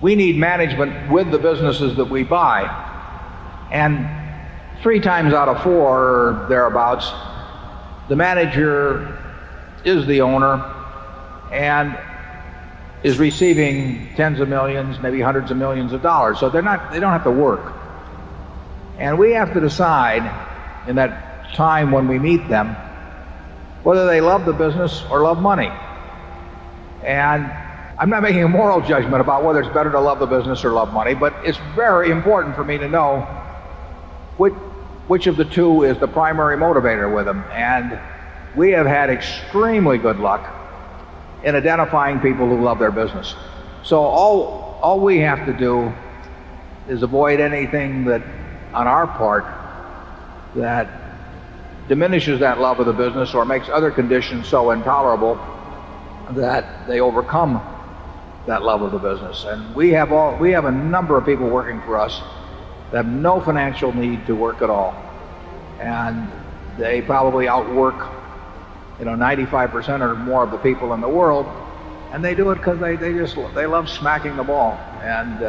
we need management with the businesses that we buy. And 3 times out of 4 or thereabouts, the manager is the owner and is receiving tens of millions, maybe hundreds of millions of dollars. So they don't have to work. And we have to decide in that time when we meet them whether they love the business or love money. And I'm not making a moral judgment about whether it's better to love the business or love money, but it's very important for me to know which of the two is the primary motivator with them. And we have had extremely good luck in identifying people who love their business. So all we have to do is avoid anything that, on our part, that diminishes that love of the business or makes other conditions so intolerable that they overcome that love of the business. And we have a number of people working for us that have no financial need to work at all, and they probably outwork 95% or more of the people in the world, and they do it because they love smacking the ball. And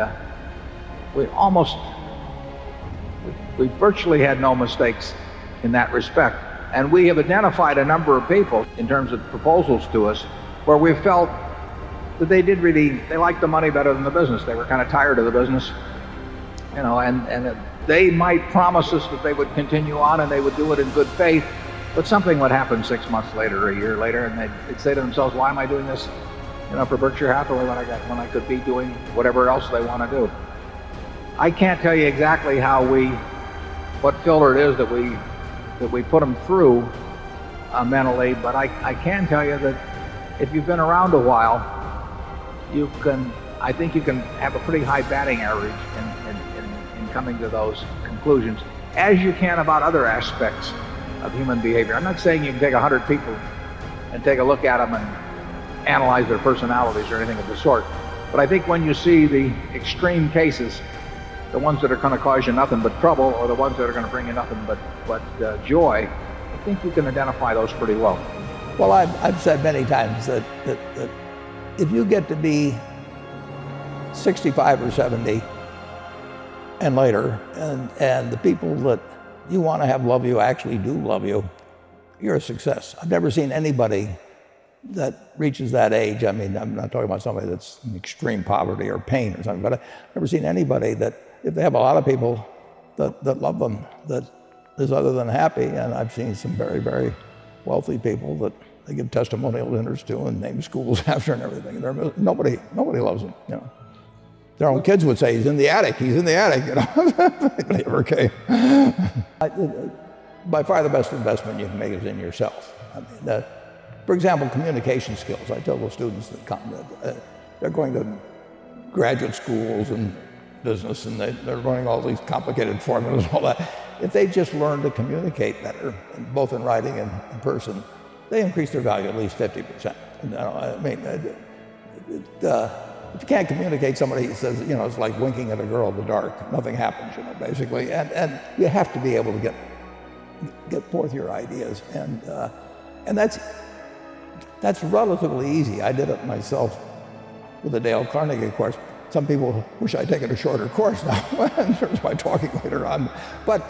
we virtually had no mistakes in that respect. And we have identified a number of people in terms of proposals to us where we felt that they liked the money better than the business. They were kind of tired of the business, and they might promise us that they would continue on and they would do it in good faith, but something would happen 6 months later or a year later, and they'd say to themselves, why am I doing this for Berkshire Hathaway when I could be doing whatever else they want to do? I can't tell you exactly what filter it is that we put them through mentally, but I can tell you that if you've been around a while, I think you can have a pretty high batting average in coming to those conclusions, as you can about other aspects of human behavior. I'm not saying you can take 100 people and take a look at them and analyze their personalities or anything of the sort, but I think when you see the extreme cases, the ones that are going to cause you nothing but trouble or the ones that are going to bring you nothing but joy, I think you can identify those pretty well. Well, I've said many times that if you get to be 65 or 70 and later, and the people that you want to have love you actually do love you, you're a success. I've never seen anybody that reaches that age. I mean, I'm not talking about somebody that's in extreme poverty or pain or something, but I've never seen anybody that, if they have a lot of people that love them, that is other than happy. And I've seen some very, very wealthy people that they give testimonial dinners to and name schools after and everything. Nobody loves them, Their own kids would say, he's in the attic, Nobody ever came. By far the best investment you can make is in yourself. I mean, for example, communication skills. I tell the students that come, they're going to graduate schools and business, and they're learning all these complicated formulas and all that. If they just learn to communicate better, both in writing and in person, they increase their value at least 50%. I mean, if you can't communicate, somebody says, it's like winking at a girl in the dark. Nothing happens, basically. And you have to be able to get forth your ideas, and that's relatively easy. I did it myself with the Dale Carnegie course. Some people wish I'd taken a shorter course now in terms of my talking later on, but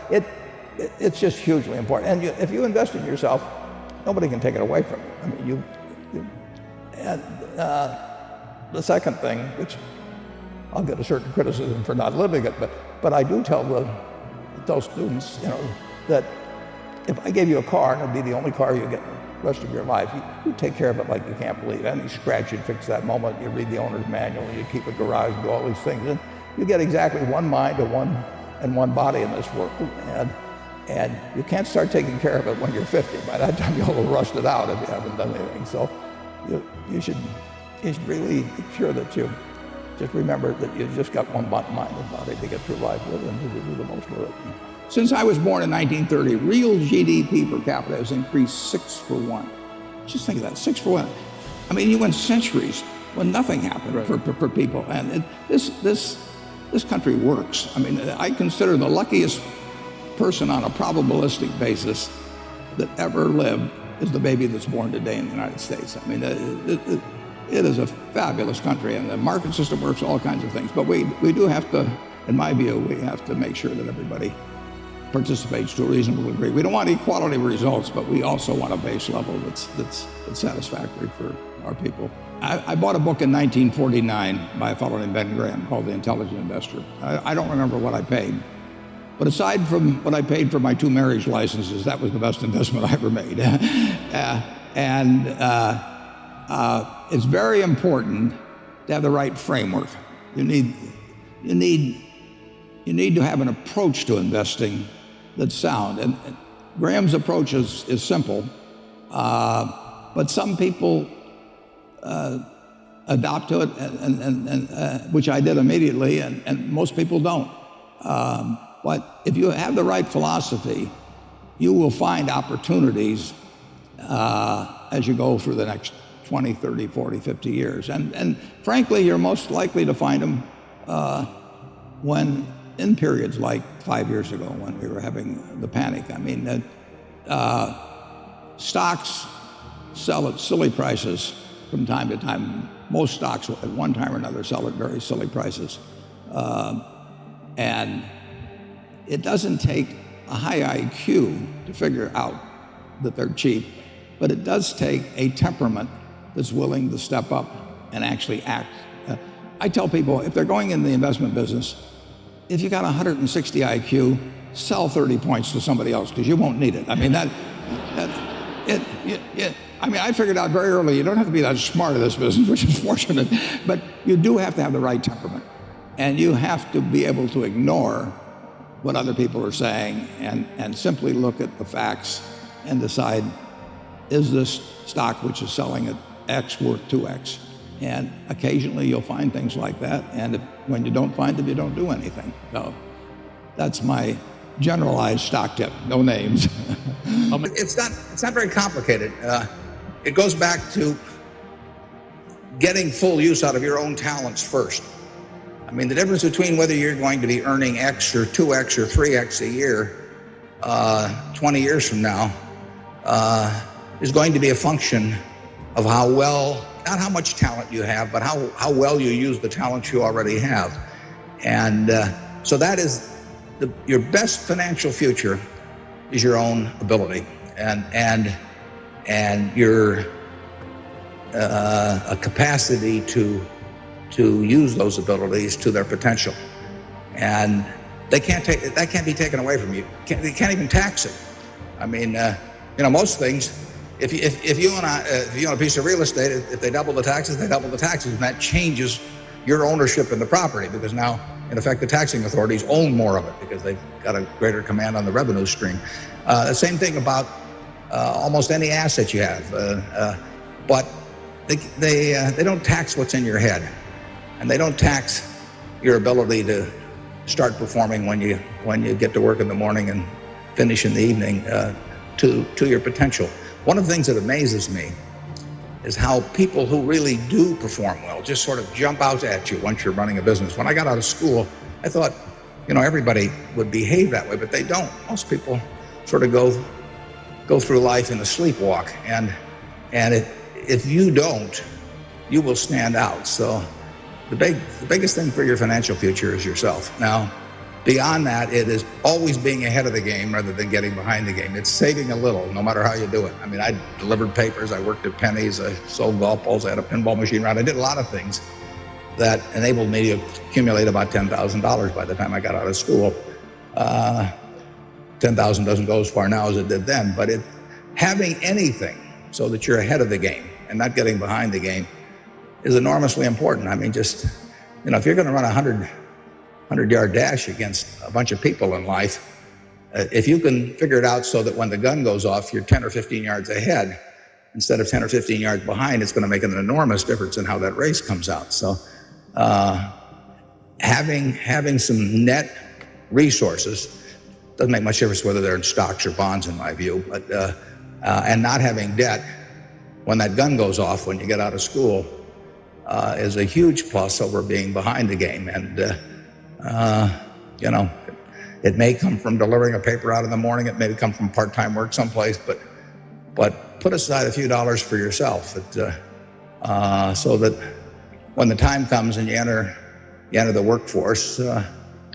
it's just hugely important. And if you invest in yourself, nobody can take it away from you. I mean, and the second thing, which I'll get a certain criticism for not living it, but I do tell those students, that if I gave you a car and it'd be the only car you get the rest of your life, you take care of it like you can't believe. Any scratch, you'd fix that moment. You read the owner's manual, you keep a garage, and do all these things, and you get exactly one mind and one body in this world. And you can't start taking care of it when you're 50. By that time, you'll have rusted out if you haven't done anything. So you should really make sure that you just remember that you've just got one mind and body to get through life with and to do the most with it. Since I was born in 1930, real GDP per capita has increased 6 for 1. Just think of that, 6 for 1. I mean, you went centuries when nothing happened for people. And this country works. I mean, I consider the luckiest person on a probabilistic basis that ever lived is the baby that's born today in the United States. I mean, it is a fabulous country, and the market system works all kinds of things. But we do have to, in my view, we have to make sure that everybody participates to a reasonable degree. We don't want equality of results, but we also want a base level that's satisfactory for our people. I bought a book in 1949 by a fellow named Ben Graham called The Intelligent Investor. I don't remember what I paid, but aside from what I paid for my 2 marriage licenses, that was the best investment I ever made. It's very important to have the right framework. You need to have an approach to investing that's sound. And Graham's approach is simple, but some people adopt to it, and which I did immediately, and most people don't. But if you have the right philosophy, you will find opportunities as you go through the next 20, 30, 40, 50 years. And frankly, you're most likely to find them when in periods like 5 years ago when we were having the panic. I mean, stocks sell at silly prices from time to time. Most stocks at one time or another sell at very silly prices. And it doesn't take a high IQ to figure out that they're cheap, but it does take a temperament that's willing to step up and actually act. I tell people, if they're going in the investment business, if you got 160 IQ, sell 30 points to somebody else because you won't need it. I mean, I figured out very early, you don't have to be that smart in this business, which is fortunate, but you do have to have the right temperament. And you have to be able to ignore what other people are saying and simply look at the facts and decide, is this stock which is selling at X worth 2X? And occasionally you'll find things like that, and when you don't find them, you don't do anything. So that's my generalized stock tip, no names. It's not very complicated. It goes back to getting full use out of your own talents first. I mean, the difference between whether you're going to be earning X or 2X or 3X a year 20 years from now is going to be a function of how well, not how much talent you have, but how well you use the talent you already have. And so that is your best financial future is your own ability and your a capacity to use those abilities to their potential. And that can't be taken away from you. They can't even tax it. I mean, most things, if you own a piece of real estate, if they double the taxes, they double the taxes, and that changes your ownership in the property, because now, in effect, the taxing authorities own more of it because they've got a greater command on the revenue stream. The same thing about almost any asset you have, but they don't tax what's in your head, and they don't tax your ability to start performing when you get to work in the morning and finish in the evening to your potential. One of the things that amazes me is how people who really do perform well just sort of jump out at you once you're running a business. When I got out of school, I thought, everybody would behave that way, but they don't. Most people sort of go through life in a sleepwalk, and if you don't, you will stand out. So the biggest thing for your financial future is yourself. Now, beyond that, it is always being ahead of the game rather than getting behind the game. It's saving a little, no matter how you do it. I mean, I delivered papers, I worked at Penny's, I sold golf balls, I had a pinball machine around. I did a lot of things that enabled me to accumulate about $10,000 by the time I got out of school. 10,000 doesn't go as far now as it did then, but having anything so that you're ahead of the game and not getting behind the game is enormously important. I mean, just, if you're going to run a 100-yard dash against a bunch of people in life, if you can figure it out so that when the gun goes off, you're 10 or 15 yards ahead instead of 10 or 15 yards behind, it's going to make an enormous difference in how that race comes out. So having some net resources doesn't make much difference whether they're in stocks or bonds, in my view, but and not having debt when that gun goes off when you get out of school is a huge plus over being behind the game. And it may come from delivering a paper out in the morning, it may come from part-time work someplace, but put aside a few dollars for yourself. so that when the time comes and you enter the workforce,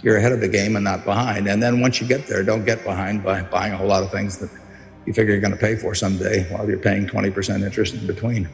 you're ahead of the game and not behind. And then once you get there, don't get behind by buying a whole lot of things that you figure you're going to pay for someday while you're paying 20% interest in between.